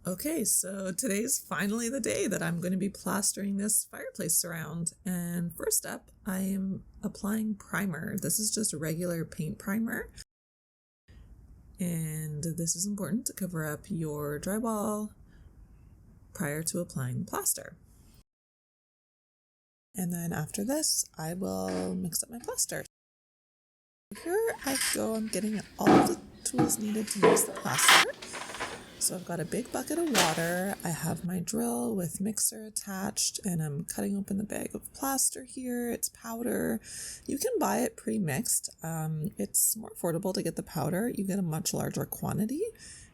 Okay, so today's finally the day that I'm going to be plastering this fireplace surround. And first up, I am applying primer. This is just regular paint primer. And this is important to cover up your drywall prior to applying the plaster. And then after this, I will mix up my plaster. Here I go, I'm getting all the tools needed to mix the plaster. So I've got a big bucket of water, I have my drill with mixer attached, and I'm cutting open the bag of plaster here. It's powder. You can buy it pre-mixed. It's more affordable to get the powder. You get a much larger quantity,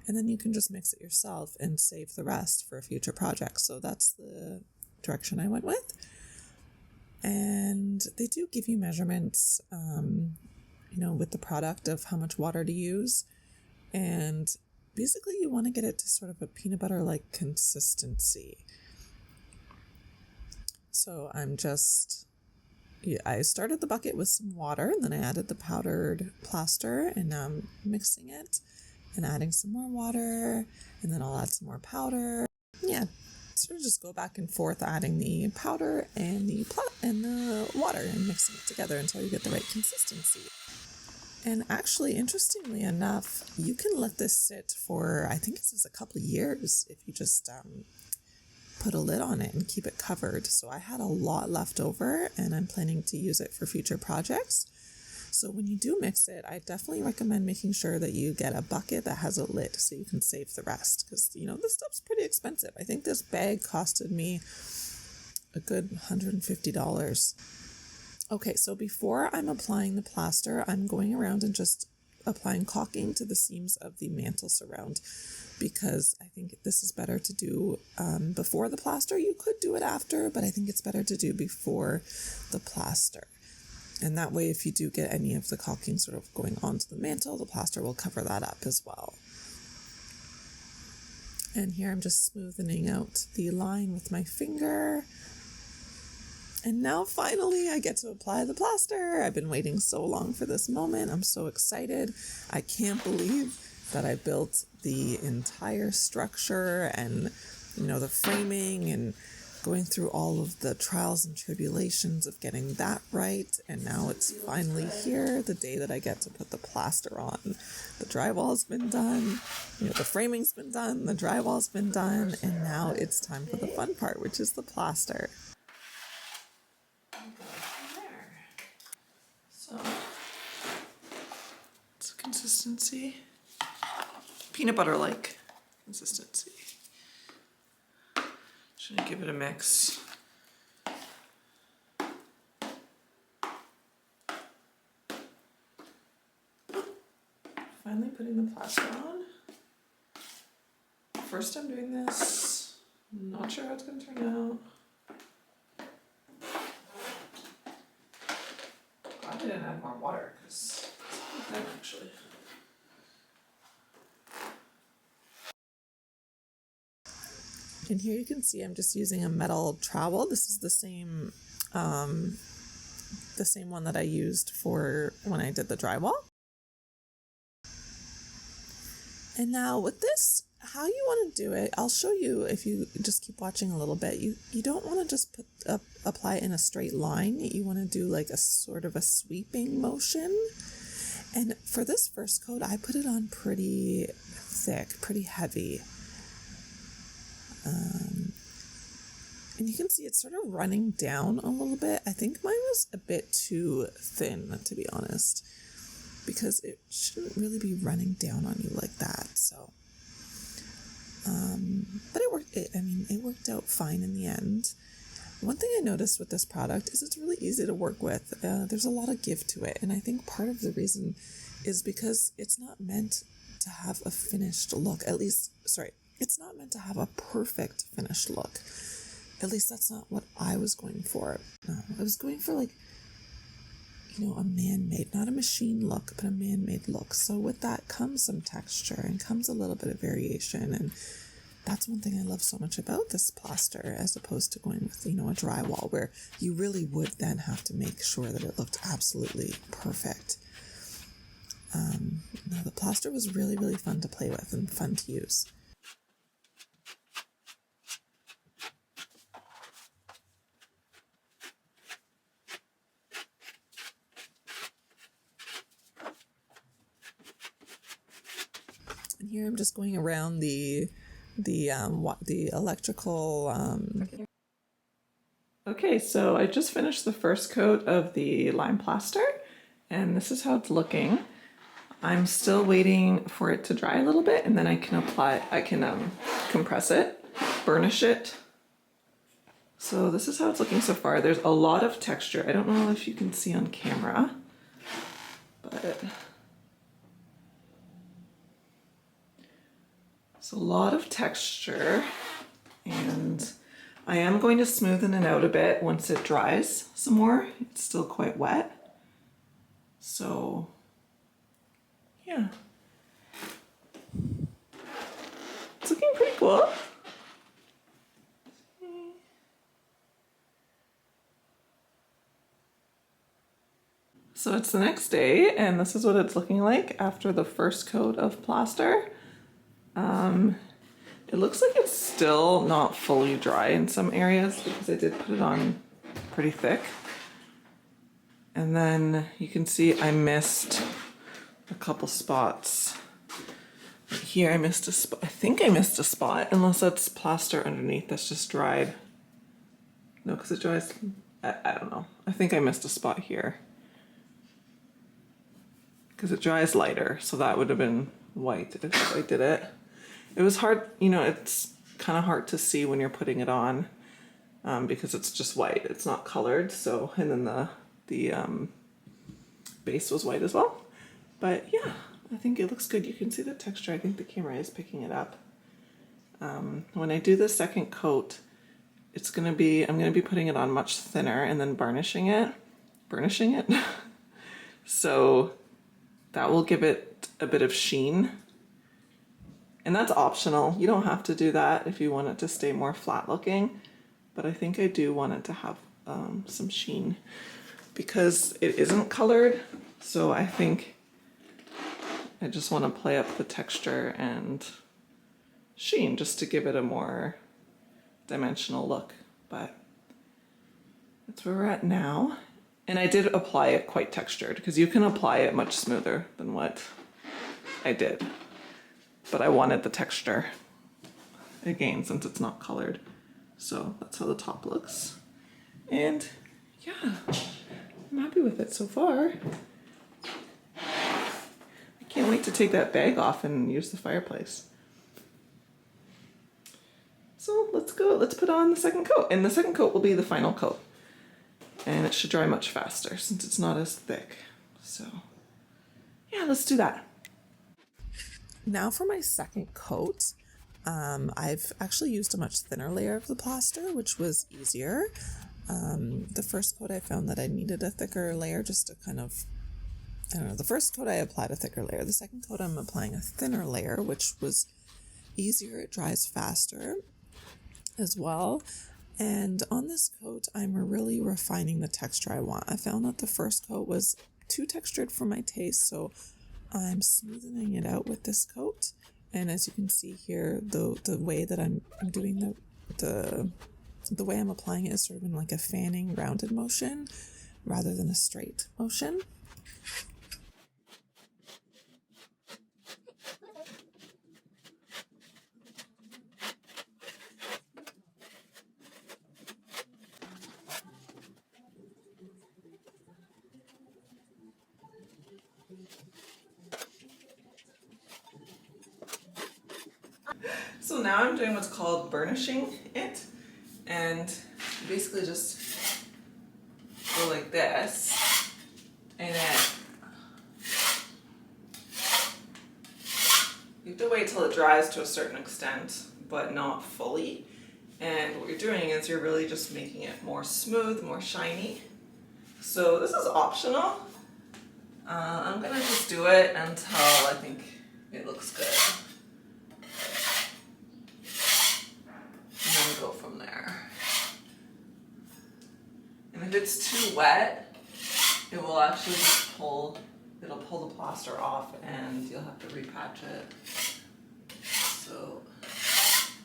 and then you can just mix it yourself and save the rest for a future project. So that's the direction I went with. And they do give you measurements, with the product of how much water to use. And basically, you want to get it to sort of a peanut butter-like consistency. So I started the bucket with some water, and then I added the powdered plaster, and now I'm mixing it and adding some more water, and then I'll add some more powder. Yeah, sort of just go back and forth, adding the powder and the water and mixing it together until you get the right consistency. And actually, interestingly enough, you can let this sit for, I think it says a couple of years if you just put a lid on it and keep it covered. So I had a lot left over and I'm planning to use it for future projects. So when you do mix it, I definitely recommend making sure that you get a bucket that has a lid so you can save the rest. Because, this stuff's pretty expensive. I think this bag costed me a good $150. Okay, so before I'm applying the plaster, I'm going around and just applying caulking to the seams of the mantel surround because I think this is better to do before the plaster. You could do it after, but I think it's better to do before the plaster. And that way, if you do get any of the caulking sort of going onto the mantel, the plaster will cover that up as well. And here I'm just smoothing out the line with my finger. And now finally I get to apply the plaster. I've been waiting so long for this moment. I'm so excited. I can't believe that I built the entire structure and, the framing and going through all of the trials and tribulations of getting that right. And now it's finally here, the day that I get to put the plaster on. The drywall's been done, the framing's been done, the drywall's been done, and now it's time for the fun part, which is the plaster. So it's consistency, peanut butter-like consistency. Should I give it a mix? Finally putting the plaster on. First time doing this. Not sure how it's going to turn out. I didn't add more water because it's good actually. And here you can see I'm just using a metal trowel. This is the same one that I used for when I did the drywall. And now with this, how you want to do it, I'll show you if you just keep watching a little bit. You don't want to just apply it in a straight line. You want to do like a sort of a sweeping motion. And for this first coat, I put it on pretty thick, pretty heavy. And you can see it's sort of running down a little bit. I think mine was a bit too thin, to be honest, because it shouldn't really be running down on you like that. So, but it worked out fine in the end. One thing I noticed with this product is it's really easy to work with. There's a lot of give to it. And I think part of the reason is because it's not meant to have a finished look. It's not meant to have a perfect finished look. At least that's not what I was going for. No, I was going for a man-made, not a machine look, but a man-made look. So with that comes some texture and comes a little bit of variation. And that's one thing I love so much about this plaster as opposed to going with, a drywall where you really would then have to make sure that it looked absolutely perfect. Now the plaster was really, really fun to play with and fun to use. here I'm just going around the electrical. Okay, so I just finished the first coat of the lime plaster, and this is how it's looking. I'm still waiting for it to dry a little bit, and then I can compress it, burnish it. So this is how it's looking so far. There's a lot of texture. I don't know if you can see on camera, but it's a lot of texture, and I am going to smoothen it out a bit once it dries some more. It's still quite wet. So, yeah. It's looking pretty cool. So it's the next day, and this is what it's looking like after the first coat of plaster. It looks like it's still not fully dry in some areas because I did put it on pretty thick. And then you can see I missed a couple spots. Here I missed a spot. I think I missed a spot, unless that's plaster underneath that's just dried. No, because it dries, I don't know. I think I missed a spot here. Because it dries lighter, so that would have been white if I did it. It was hard, you know, it's kind of hard to see when you're putting it on because it's just white. It's not colored, so, and then the base was white as well. But yeah, I think it looks good. You can see the texture. I think the camera is picking it up. When I do the second coat, I'm gonna be putting it on much thinner and then burnishing it. So that will give it a bit of sheen. And that's optional. You don't have to do that if you want it to stay more flat looking, but I think I do want it to have some sheen because it isn't colored. So I think I just want to play up the texture and sheen just to give it a more dimensional look, but that's where we're at now. And I did apply it quite textured because you can apply it much smoother than what I did. But I wanted the texture again since it's not colored. So that's how the top looks. And yeah, I'm happy with it so far. I can't wait to take that bag off and use the fireplace. So let's go, let's put on the second coat. And the second coat will be the final coat. And it should dry much faster since it's not as thick. So yeah, let's do that. Now for my second coat, I've actually used a much thinner layer of the plaster, which was easier. The first coat I found that I needed a thicker layer just to kind of, I don't know, the first coat I applied a thicker layer. The second coat I'm applying a thinner layer, which was easier. It dries faster as well. And on this coat, I'm really refining the texture I want. I found that the first coat was too textured for my taste, so I'm smoothing it out with this coat. And as you can see here, the way that I'm doing the way I'm applying it is sort of in like a fanning rounded motion rather than a straight motion. So now I'm doing what's called burnishing it, and you basically just go like this, and then you have to wait till it dries to a certain extent, but not fully. And what you're doing is you're really just making it more smooth, more shiny. So this is optional. I'm gonna just do it until I think it looks good. Go from there. And if it's too wet, it will actually it'll pull the plaster off and you'll have to repatch it. So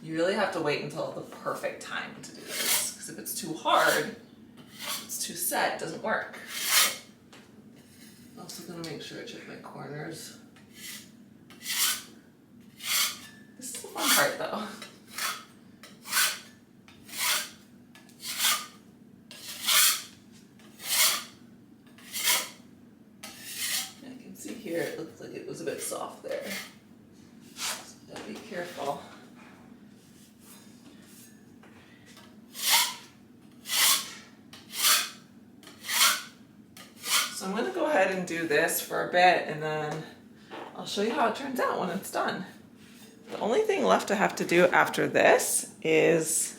you really have to wait until the perfect time to do this, because if it's too hard, if it's too set, it doesn't work. I'm also gonna make sure I check my corners. part though. I can see here it looks like it was a bit soft there. So gotta be careful. So I'm going to go ahead and do this for a bit, and then I'll show you how it turns out when it's done. The only thing left I have to do after this is,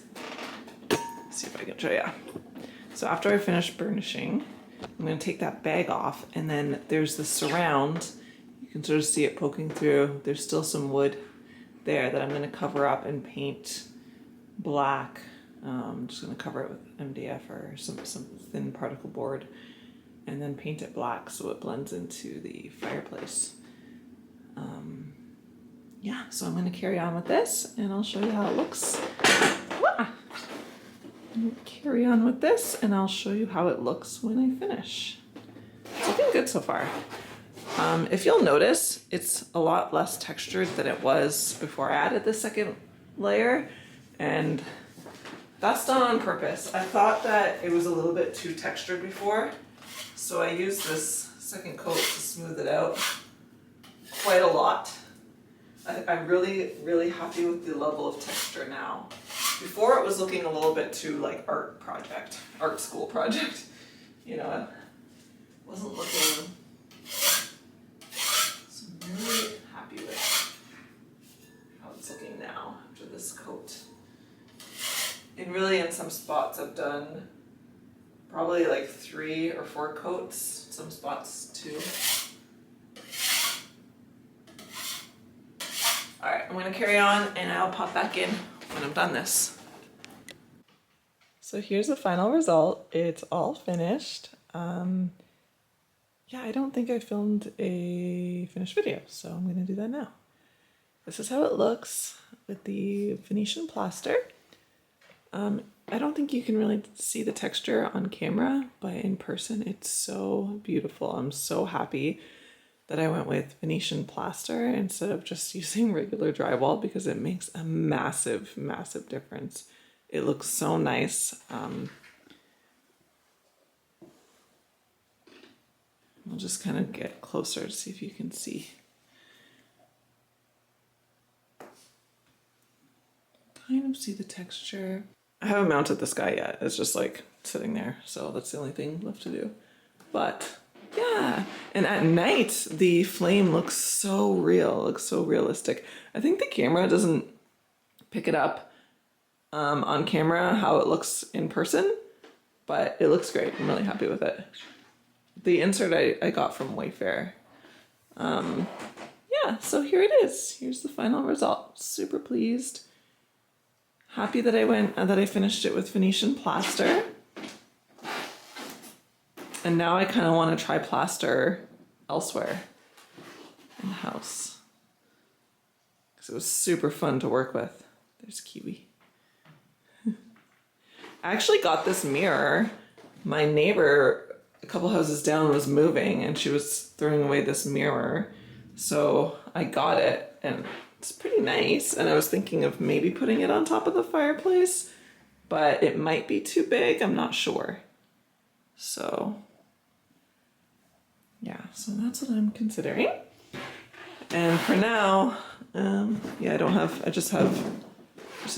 let's see if I can show you. So after I finish burnishing, I'm going to take that bag off, and then there's the surround. You can sort of see it poking through. There's still some wood there that I'm going to cover up and paint black. I'm just going to cover it with MDF or some thin particle board, and then paint it black so it blends into the fireplace. Yeah, so I'm going to carry on with this, and I'll show you how it looks. Carry on with this, and I'll show you how it looks when I finish. It's looking good so far. If you'll notice, it's a lot less textured than it was before I added the second layer, and that's done on purpose. I thought that it was a little bit too textured before, so I used this second coat to smooth it out quite a lot. I'm really, really happy with the level of texture now. Before it was looking a little bit too like art school project. You know, it wasn't looking, so I'm really happy with how it's looking now after this coat. And really in some spots I've done probably like 3 or 4 coats, some spots 2. All right, I'm gonna carry on and I'll pop back in when I'm done this. So here's the final result. It's all finished. Yeah, I don't think I filmed a finished video, so I'm gonna do that now. This is how it looks with the Venetian plaster. I don't think you can really see the texture on camera, but in person it's so beautiful. I'm so happy that I went with Venetian plaster instead of just using regular drywall, because it makes a massive, massive difference. It looks so nice. I'll just kind of get closer to see if you can see. Kind of see the texture. I haven't mounted this guy yet. It's just like sitting there, so that's the only thing left to do. But yeah, and at night the flame looks so real, looks so realistic. I think the camera doesn't pick it up on camera how it looks in person, but it looks great. I'm really happy with it. The insert I got from Wayfair. Yeah, so here it is. Here's the final result. Super pleased. Happy that I finished it with Venetian plaster. And now I kind of want to try plaster elsewhere in the house, because it was super fun to work with. There's Kiwi. I actually got this mirror. My neighbor a couple houses down was moving and she was throwing away this mirror. So I got it and it's pretty nice. And I was thinking of maybe putting it on top of the fireplace, but it might be too big. I'm not sure. So yeah, so that's what I'm considering. And for now, yeah, I just have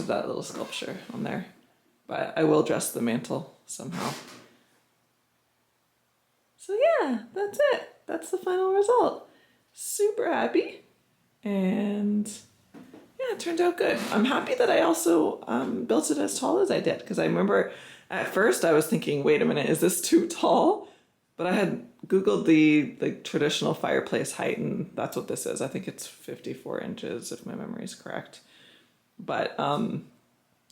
that little sculpture on there, but I will dress the mantle somehow. So yeah, that's it. That's the final result. Super happy. And yeah, it turned out good. I'm happy that I also built it as tall as I did, because I remember at first I was thinking, wait a minute, is this too tall? But I had Googled the traditional fireplace height, and that's what this is. I think it's 54 inches if my memory is correct. But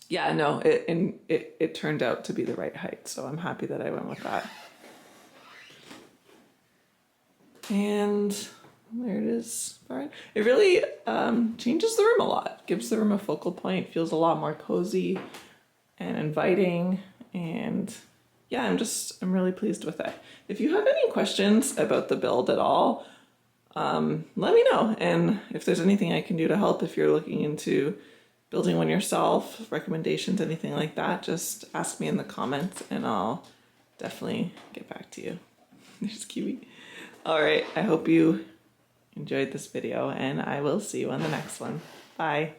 yeah, no, it turned out to be the right height, so I'm happy that I went with that. And there it is. It really changes the room a lot. Gives the room a focal point. Feels a lot more cozy and inviting. And yeah, I'm really pleased with it. If you have any questions about the build at all, let me know. And if there's anything I can do to help, if you're looking into building one yourself, recommendations, anything like that, just ask me in the comments and I'll definitely get back to you. There's Kiwi. All right, I hope you enjoyed this video and I will see you on the next one. Bye.